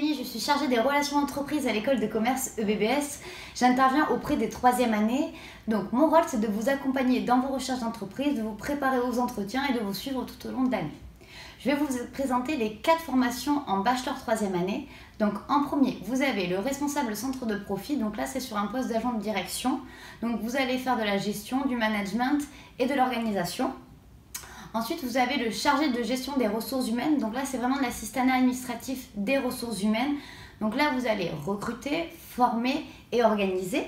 Noémie, je suis chargée des relations entreprises à l'école de commerce EBBS. J'interviens auprès des 3e années. Donc mon rôle, c'est de vous accompagner dans vos recherches d'entreprise, de vous préparer aux entretiens et de vous suivre tout au long de l'année. Je vais vous présenter les 4 formations en bachelor 3e année. Donc en premier, vous avez le responsable centre de profit. Donc là, c'est sur un poste d'agent de direction. Donc vous allez faire de la gestion, du management et de l'organisation. Ensuite, vous avez le chargé de gestion des ressources humaines. Donc là, c'est vraiment de l'assistanat administratif des ressources humaines. Donc là, vous allez recruter, former et organiser.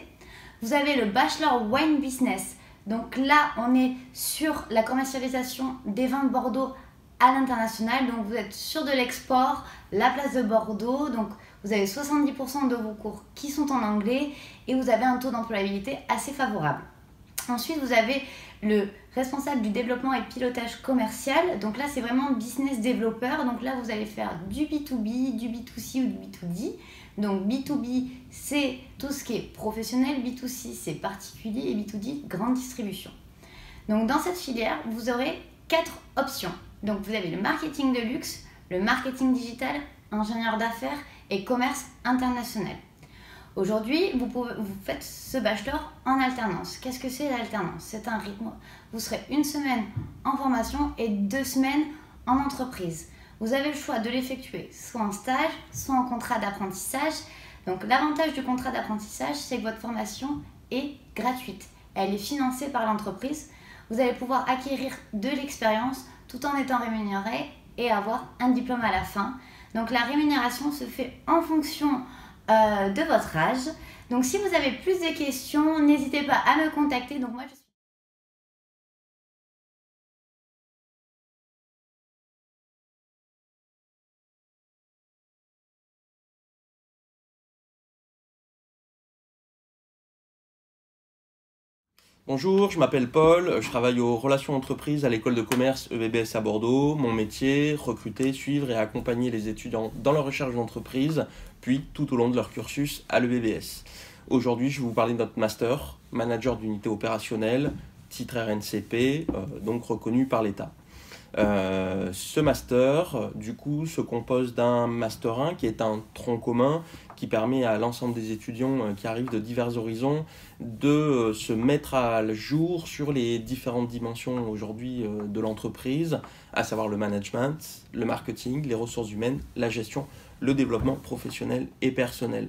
Vous avez le bachelor wine business. Donc là, on est sur la commercialisation des vins de Bordeaux à l'international. Donc vous êtes sur de l'export, la place de Bordeaux. Donc vous avez 70% de vos cours qui sont en anglais et vous avez un taux d'employabilité assez favorable. Ensuite, vous avez le responsable du développement et pilotage commercial. Donc là, c'est vraiment business développeur. Donc là, vous allez faire du B2B, du B2C ou du B2D. Donc B2B, c'est tout ce qui est professionnel. B2C, c'est particulier. Et B2D, grande distribution. Donc dans cette filière, vous aurez 4 options. Donc vous avez le marketing de luxe, le marketing digital, ingénieur d'affaires et commerce international. Aujourd'hui, vous faites ce bachelor en alternance. Qu'est-ce que c'est l'alternance? C'est un rythme. Vous serez 1 semaine en formation et 2 semaines en entreprise. Vous avez le choix de l'effectuer soit en stage, soit en contrat d'apprentissage. Donc l'avantage du contrat d'apprentissage, c'est que votre formation est gratuite. Elle est financée par l'entreprise. Vous allez pouvoir acquérir de l'expérience tout en étant rémunéré et avoir un diplôme à la fin. Donc la rémunération se fait en fonction de votre âge. Donc si vous avez plus de questions, n'hésitez pas à me contacter. Donc moi je suis... Bonjour, je m'appelle Paul, je travaille aux relations entreprises à l'école de commerce EBBS à Bordeaux. Mon métier, recruter, suivre et accompagner les étudiants dans leur recherche d'entreprise, puis tout au long de leur cursus à l'EBBS. Aujourd'hui, je vais vous parler de notre master, manager d'unité opérationnelle, titre RNCP, donc reconnu par l'État. Ce master, du coup, se compose d'un master 1 qui est un tronc commun qui permet à l'ensemble des étudiants qui arrivent de divers horizons de se mettre à jour sur les différentes dimensions aujourd'hui de l'entreprise, à savoir le management, le marketing, les ressources humaines, la gestion, le développement professionnel et personnel.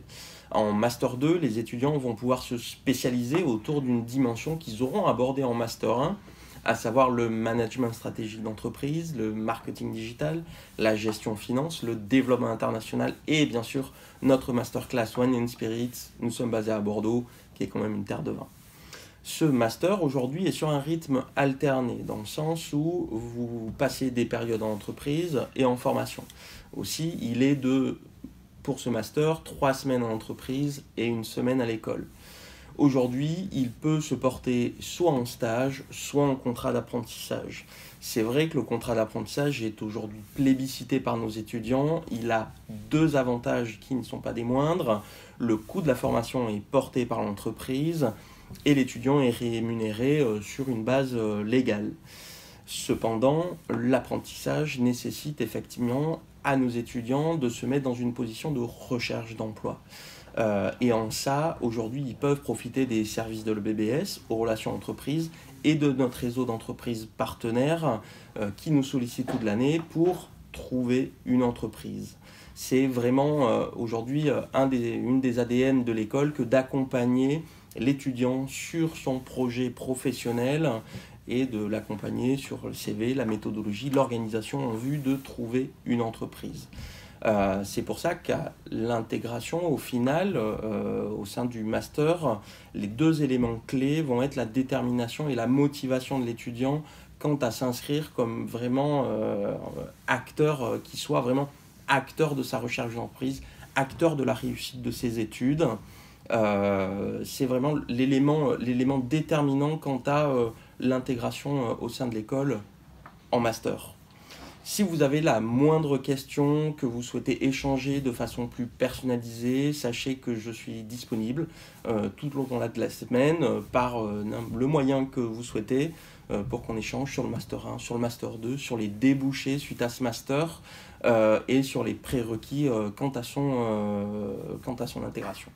En Master 2, les étudiants vont pouvoir se spécialiser autour d'une dimension qu'ils auront abordée en Master 1, à savoir le management stratégique d'entreprise, le marketing digital, la gestion finance, le développement international et bien sûr notre masterclass Wine and Spirits. Nous sommes basés à Bordeaux, qui est quand même une terre de vin. Ce master aujourd'hui est sur un rythme alterné, dans le sens où vous passez des périodes en entreprise et en formation. Aussi, il est pour ce master, 3 semaines en entreprise et 1 semaine à l'école. Aujourd'hui, il peut se porter soit en stage, soit en contrat d'apprentissage. C'est vrai que le contrat d'apprentissage est aujourd'hui plébiscité par nos étudiants. Il a 2 avantages qui ne sont pas des moindres. Le coût de la formation est porté par l'entreprise et l'étudiant est rémunéré sur une base légale. Cependant, l'apprentissage nécessite effectivement à nos étudiants de se mettre dans une position de recherche d'emploi. Et en ça, aujourd'hui, ils peuvent profiter des services de l'EBBS, aux relations entreprises, et de notre réseau d'entreprises partenaires qui nous sollicitent toute l'année pour trouver une entreprise. C'est vraiment aujourd'hui une des ADN de l'école que d'accompagner l'étudiant sur son projet professionnel et de l'accompagner sur le CV, la méthodologie, l'organisation en vue de trouver une entreprise. C'est pour ça qu'à l'intégration, au final, au sein du master, les 2 éléments clés vont être la détermination et la motivation de l'étudiant quant à s'inscrire comme vraiment acteur, qui soit vraiment acteur de sa recherche d'entreprise, acteur de la réussite de ses études. C'est vraiment l'élément déterminant quant à l'intégration au sein de l'école en master. Si vous avez la moindre question, que vous souhaitez échanger de façon plus personnalisée, sachez que je suis disponible tout au long de la semaine par le moyen que vous souhaitez pour qu'on échange sur le Master 1, sur le Master 2, sur les débouchés suite à ce Master et sur les prérequis quant à son intégration.